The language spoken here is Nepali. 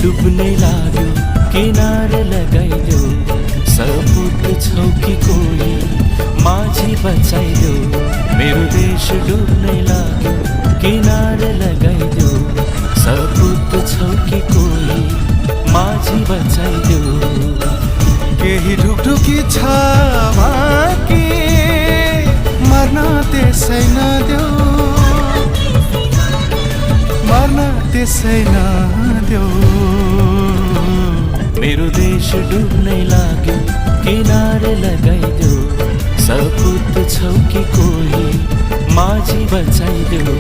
डुब्ने लाग्यो किनार लगाइदेऊ सपुत छौ कि कोही माझी बचाइदेऊ मेरो देश डुब्ने लाग्यो किनार लगाइदेऊ सपुत छौ कि कोही माझी बचाइदेऊ केही ढुकढुकी छ बाँकी मर्न त्यसै नदेऊ मर्न त्यसै नदेऊ मेरो देश डुब्ने लाग्यो किनार लगाइदेऊ सपुत छौ कि कोही माझी बचाइदेऊ